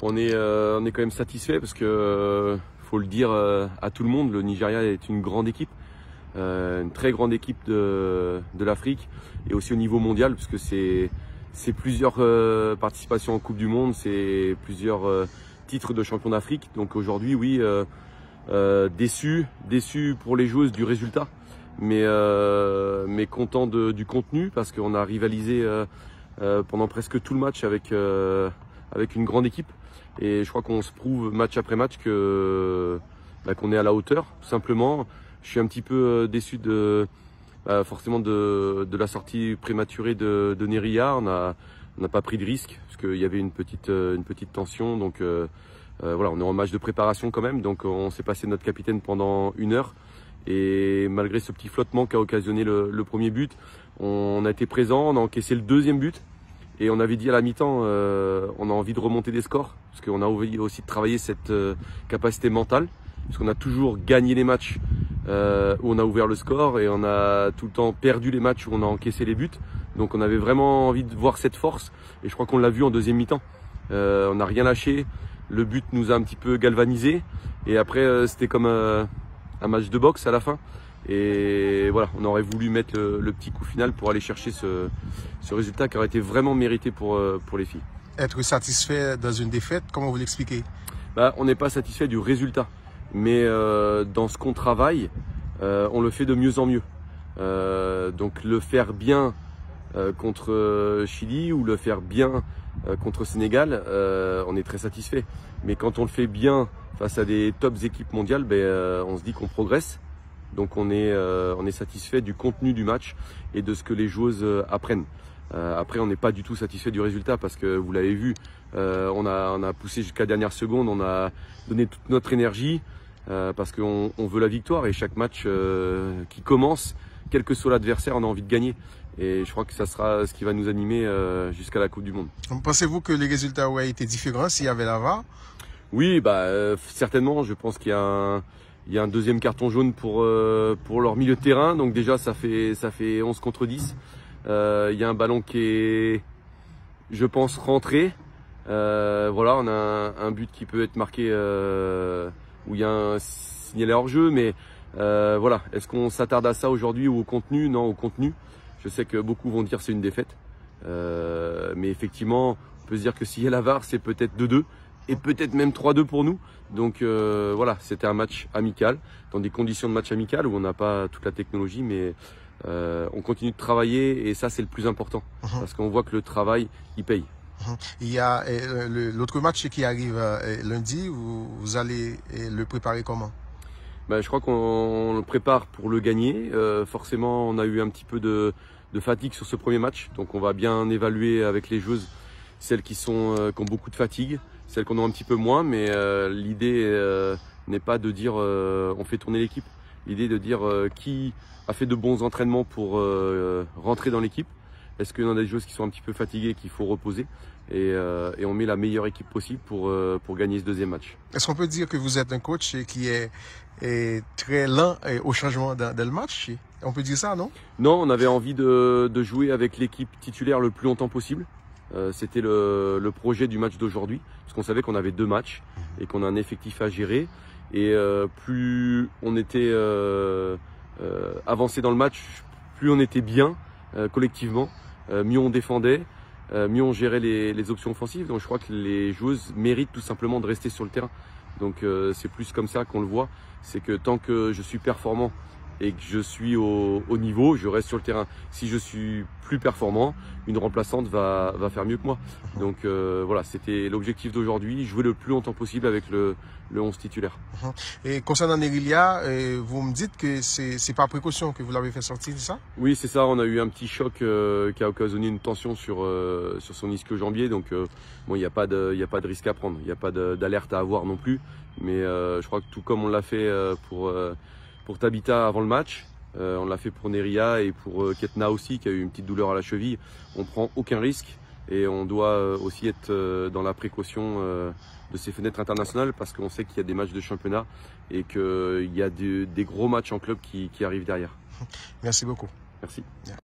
On est quand même satisfait parce que, faut le dire à tout le monde, le Nigeria est une grande équipe, une très grande équipe de l'Afrique et aussi au niveau mondial parce que c'est plusieurs participations en Coupe du Monde, c'est plusieurs titres de champion d'Afrique. Donc aujourd'hui, oui, déçu pour les joueuses du résultat, mais content du contenu parce qu'on a rivalisé pendant presque tout le match avec une grande équipe. Et je crois qu'on se prouve match après match qu'on est à la hauteur, tout simplement. Je suis un petit peu déçu forcément de la sortie prématurée de Neria. On n'a pas pris de risque parce qu'il y avait une petite tension. Donc voilà, on est en match de préparation quand même. Donc on s'est passé notre capitaine pendant 1 heure. Et malgré ce petit flottement qui a occasionné le premier but, on a été présent, on a encaissé le deuxième but. Et on avait dit à la mi-temps, on a envie de remonter des scores, parce qu'on a envie aussi de travailler cette capacité mentale, parce qu'on a toujours gagné les matchs où on a ouvert le score, et on a tout le temps perdu les matchs où on a encaissé les buts. Donc on avait vraiment envie de voir cette force, et je crois qu'on l'a vu en deuxième mi-temps. On n'a rien lâché, le but nous a un petit peu galvanisé, et après c'était comme un match de boxe à la fin. Et voilà, on aurait voulu mettre le petit coup final pour aller chercher ce résultat qui aurait été vraiment mérité pour les filles. Être satisfait dans une défaite, comment vous l'expliquez? On n'est pas satisfait du résultat, mais dans ce qu'on travaille, on le fait de mieux en mieux. Donc le faire bien contre Chili ou le faire bien contre Sénégal, on est très satisfait. Mais quand on le fait bien face à des tops équipes mondiales, on se dit qu'on progresse. Donc on est satisfait du contenu du match et de ce que les joueuses apprennent. Après, on n'est pas du tout satisfait du résultat parce que vous l'avez vu, on a poussé jusqu'à la dernière seconde, on a donné toute notre énergie parce qu'on veut la victoire, et chaque match qui commence, quel que soit l'adversaire, on a envie de gagner. Et je crois que ça sera ce qui va nous animer jusqu'à la Coupe du Monde. Pensez-vous que les résultats auraient été différents s'il y avait la VAR? Oui, certainement. Je pense qu'il y a un deuxième carton jaune pour leur milieu de terrain. Donc déjà, ça fait 11 contre 10. Il y a un ballon qui est, je pense, rentré. Voilà, on a un but qui peut être marqué où il y a un signalé hors jeu. Mais voilà, est-ce qu'on s'attarde à ça aujourd'hui ou au contenu? Non, au contenu. Je sais que beaucoup vont dire que c'est une défaite. Mais effectivement, on peut se dire que s'il y a la VAR, c'est peut-être 2-2. Et peut-être même 3-2 pour nous. Donc voilà, c'était un match amical, dans des conditions de match amical où on n'a pas toute la technologie, mais on continue de travailler, et ça c'est le plus important, parce qu'on voit que le travail, il paye. Il y a l'autre match qui arrive lundi, vous allez le préparer comment? Je crois qu'on le prépare pour le gagner. Forcément, on a eu un petit peu de fatigue sur ce premier match, donc on va bien évaluer avec les joueuses celles qui ont beaucoup de fatigue, celles qu'on a un petit peu moins, mais l'idée n'est pas de dire on fait tourner l'équipe. L'idée est de dire qui a fait de bons entraînements pour rentrer dans l'équipe. Est-ce qu'il y en a des joueuses qui sont un petit peu fatiguées, qu'il faut reposer, et on met la meilleure équipe possible pour gagner ce deuxième match. Est-ce qu'on peut dire que vous êtes un coach qui est très lent au changement dans le match? On peut dire ça, non? Non, on avait envie de jouer avec l'équipe titulaire le plus longtemps possible. C'était le projet du match d'aujourd'hui, parce qu'on savait qu'on avait 2 matchs et qu'on a un effectif à gérer. Et plus on était avancé dans le match, plus on était bien collectivement, mieux on défendait, mieux on gérait les options offensives. Donc je crois que les joueuses méritent tout simplement de rester sur le terrain. Donc c'est plus comme ça qu'on le voit, c'est que tant que je suis performant et que je suis au niveau, je reste sur le terrain. Si je suis plus performant, une remplaçante va faire mieux que moi. Donc voilà, c'était l'objectif d'aujourd'hui, jouer le plus longtemps possible avec le 11 titulaire. Et concernant Neria, vous me dites que c'est par précaution que vous l'avez fait sortir, c'est ça? Oui, c'est ça, on a eu un petit choc qui a occasionné une tension sur son ischio-jambier. Donc bon, il n'y a pas de risque à prendre, il n'y a pas d'alerte à avoir non plus. Mais je crois que tout comme on l'a fait pour Tabitha avant le match, on l'a fait pour Neria et pour Ketna aussi, qui a eu une petite douleur à la cheville. On prend aucun risque, et on doit aussi être dans la précaution de ces fenêtres internationales, parce qu'on sait qu'il y a des matchs de championnat et qu'il y a des gros matchs en club qui arrivent derrière. Merci beaucoup. Merci.